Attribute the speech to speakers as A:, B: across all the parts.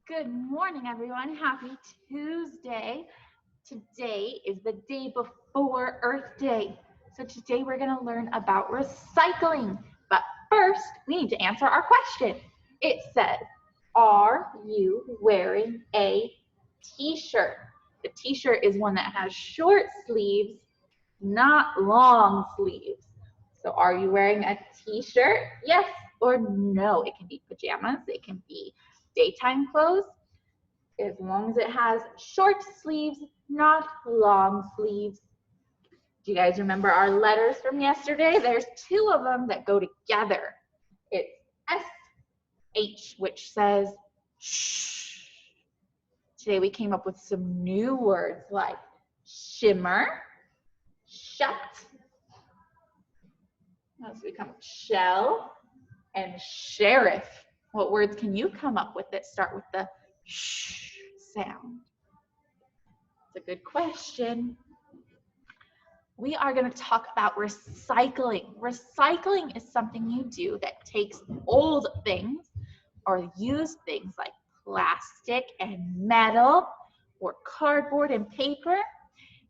A: Good morning, everyone. Happy Tuesday. Today is the day before Earth Day. So today we're going to learn about recycling. But first, we need to answer our question. It says, are you wearing a t-shirt? The t-shirt is one that has short sleeves, not long sleeves. So are you wearing a t-shirt? Yes or no? It can be pajamas. It can be daytime clothes, as long as it has short sleeves, not long sleeves. Do you guys remember our letters from yesterday? There's two of them that go together. It's SH, which says shh. Today we came up with some new words like shimmer, shut. So we come with shell and sheriff. What words can you come up with that start with the shh sound? It's a good question. We are going to talk about recycling. Recycling is something you do that takes old things or used things like plastic and metal or cardboard and paper,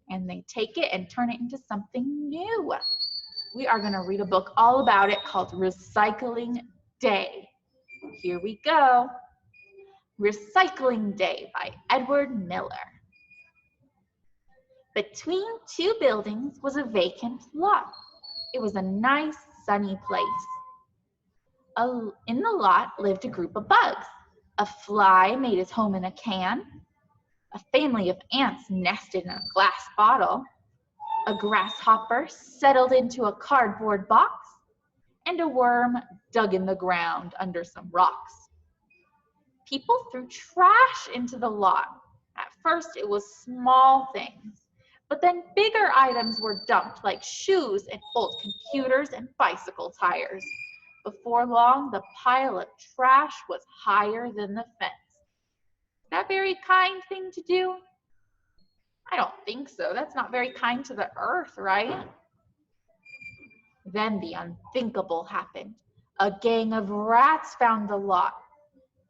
A: and they take it and turn it into something new. We are going to read a book all about it called Recycling Day. Here we go. Recycling Day by Edward Miller. Between two buildings was a vacant lot. It was a nice, sunny place. In the lot lived a group of bugs. A fly made his home in a can. A family of ants nested in a glass bottle. A grasshopper settled into a cardboard box. And a worm dug in the ground under some rocks. People threw trash into the lot. At first, it was small things. But then bigger items were dumped, like shoes and old computers and bicycle tires. Before long, the pile of trash was higher than the fence. Is that a very kind thing to do? I don't think so. That's not very kind to the earth, right? Then the unthinkable happened. A gang of rats found the lot.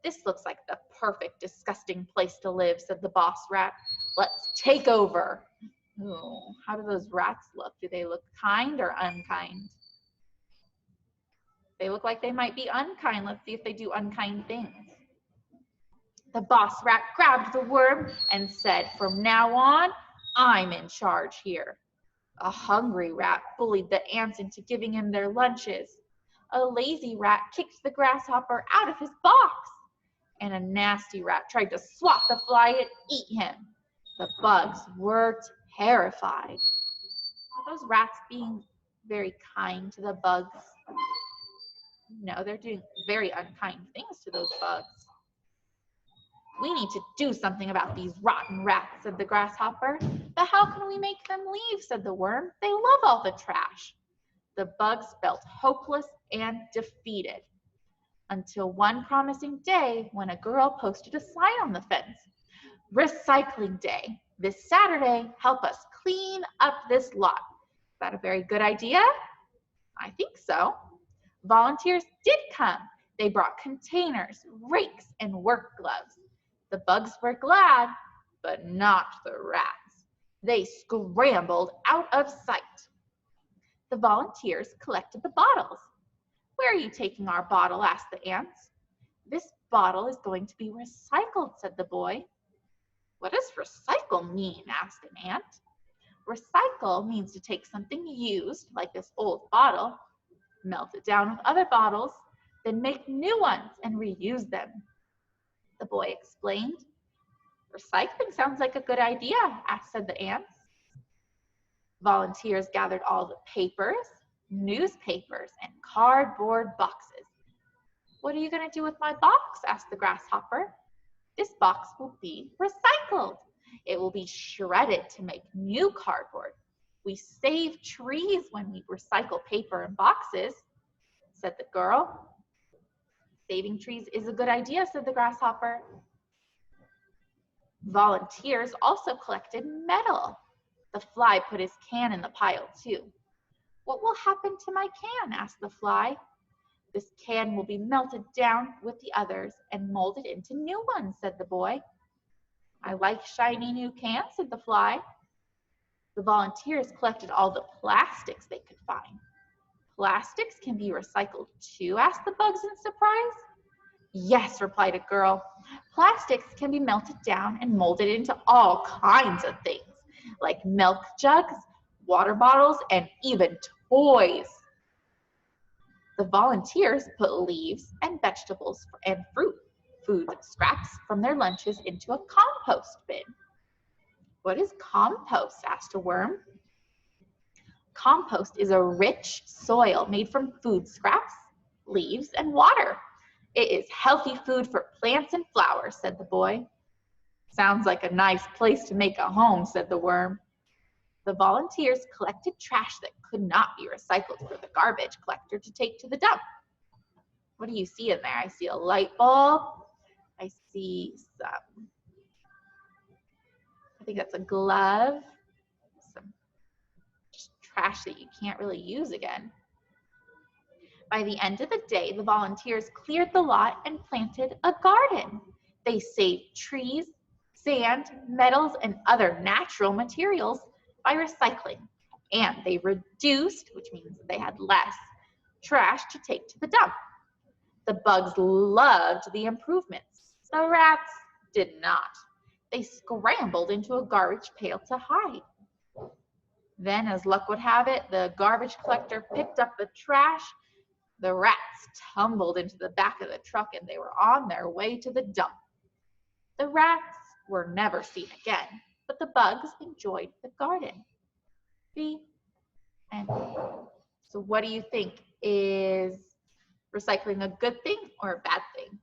A: This looks like the perfect, disgusting place to live, said the boss rat. Let's take over. Ooh, how do those rats look? Do they look kind or unkind? They look like they might be unkind. Let's see if they do unkind things. The boss rat grabbed the worm and said, from now on, I'm in charge here. A hungry rat bullied the ants into giving him their lunches. A lazy rat kicked the grasshopper out of his box. And a nasty rat tried to swat the fly and eat him. The bugs were terrified. Are those rats being very kind to the bugs? No, they're doing very unkind things to those bugs. We need to do something about these rotten rats, said the grasshopper. But how can we make them leave, said the worm. They love all the trash. The bugs felt hopeless and defeated. Until one promising day when a girl posted a sign on the fence. Recycling Day. This Saturday, help us clean up this lot. Is that a very good idea? I think so. Volunteers did come. They brought containers, rakes, and work gloves. The bugs were glad, but not the rats. They scrambled out of sight. The volunteers collected the bottles. Where are you taking our bottle? Asked the ants. This bottle is going to be recycled, said the boy. What does recycle mean? Asked an ant. Recycle means to take something used, like this old bottle, melt it down with other bottles, then make new ones and reuse them. The boy explained. Recycling sounds like a good idea, said the ants. Volunteers gathered all the papers, newspapers, and cardboard boxes. What are you going to do with my box? Asked the grasshopper. This box will be recycled. It will be shredded to make new cardboard. We save trees when we recycle paper and boxes, said the girl. Saving trees is a good idea, said the grasshopper. Volunteers also collected metal. The fly put his can in the pile too. What will happen to my can? Asked the fly. This can will be melted down with the others and molded into new ones, said the boy. I like shiny new cans, said the fly. The volunteers collected all the plastics they could find. Plastics can be recycled too, asked the bugs in surprise. Yes, replied a girl. Plastics can be melted down and molded into all kinds of things, like milk jugs, water bottles, and even toys. The volunteers put leaves and vegetables and food scraps from their lunches into a compost bin. What is compost? Asked a worm. Compost is a rich soil made from food scraps, leaves, and water. It is healthy food for plants and flowers, said the boy. Sounds like a nice place to make a home, said the worm. The volunteers collected trash that could not be recycled for the garbage collector to take to the dump. What do you see in there? I see a light bulb. I see some, I think that's a glove, some trash that you can't really use again. By the end of the day, the volunteers cleared the lot and planted a garden. They saved trees, sand, metals, and other natural materials by recycling. And they reduced, which means they had less, trash to take to the dump. The bugs loved the improvements. The rats did not. They scrambled into a garbage pail to hide. Then, as luck would have it, the garbage collector picked up the trash. The rats tumbled into the back of the truck and they were on their way to the dump. The rats were never seen again, but the bugs enjoyed the garden. The end. So what do you think? Is recycling a good thing or a bad thing?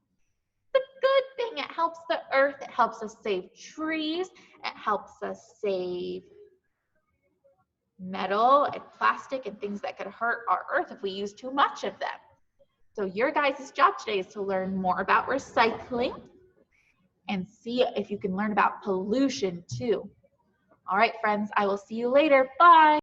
A: The good thing. It helps the earth. It helps us save trees. It helps us save metal and plastic and things that could hurt our earth if we use too much of them. So your guys' job today is to learn more about recycling and see if you can learn about pollution too. All right, friends, I will see you later. Bye.